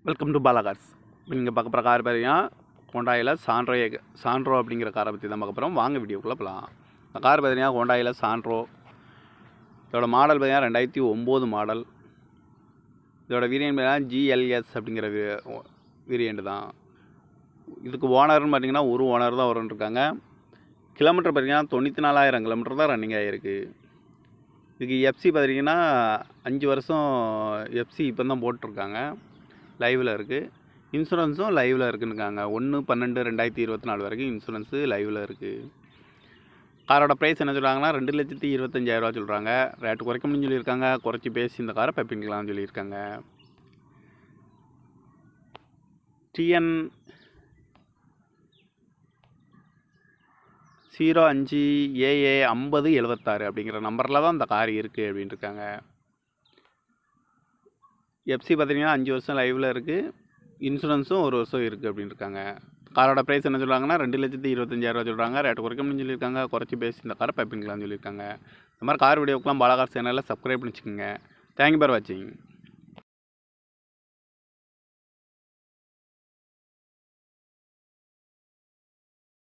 Welcome to Bala cars. இப்போ நீங்கள் பார்க்க போகிற கார் பார்த்தீங்கன்னா ஹோண்டாயில் சாண்ட்ரோ அப்படிங்கிற காரை பற்றி தான் பார்க்க போகிறோம். வாங்க வீடியோக்குள்ளே போகலாம். இந்த கார் பார்த்தீங்கன்னா ஹோண்டாயில் சாண்ட்ரோ. இதோட மாடல் பார்த்தீங்கன்னா 2009 மாடல். இதோட வேரியன்ட் பார்த்தீங்கன்னா ஜிஎல்எஸ் அப்படிங்கிற வேரியண்ட் தான். இதுக்கு ஓனர்னு பார்த்தீங்கன்னா ஒரு ஓனர் தான் வரும்னு இருக்காங்க. கிலோமீட்டர் பார்த்தீங்கன்னா 94,000 கிலோமீட்டர் தான் ரன்னிங் ஆகிருக்கு. இதுக்கு எஃப்சி பார்த்தீங்கன்னா 5 வருஷம் எஃப்சி இப்போ தான் போட்டிருக்காங்க. லைவில் இருக்குது. இன்சூரன்ஸும் லைவில் இருக்குன்னுக்காங்க. 1/12/2024 வரைக்கும் இன்சூரன்ஸு லைவில் இருக்குது. காரோட ப்ரைஸ் என்ன சொல்கிறாங்கன்னா 2,25,000 சொல்கிறாங்க. ரேட்டு குறைக்க முடியும்னு சொல்லியிருக்காங்க. குறைச்சி பேசி இந்த காரை பெப்பிங்கலாம்னு சொல்லியிருக்காங்க. TN 05AA 5076 அப்படிங்கிற நம்பரில் தான் இந்த கார் இருக்குது அப்படின்ட்டு இருக்காங்க. எஃப்சி பார்த்தீங்கன்னா 5 வருஷம் லைவில் இருக்குது. இன்சூரன்ஸும் 1 வருஷம் இருக்குது அப்படின்னு இருக்காங்க. காரோட ப்ரைஸ் என்ன சொல்கிறாங்கன்னா 2,25,000 சொல்கிறாங்க. ரேட்டு குறைக்க முடியும்னு சொல்லியிருக்காங்க. குறைச்சி பேசி இந்த காரை பைப்பிங்கலாம்னு சொல்லியிருக்காங்க. இந்த மாதிரி கார் வீடியோக்கெலாம் பாலா கார் சேனலில் சப்ஸ்கிரைப் பண்ணி வச்சுக்கோங்க. தேங்க்யூ ஃபார் வாட்சிங்.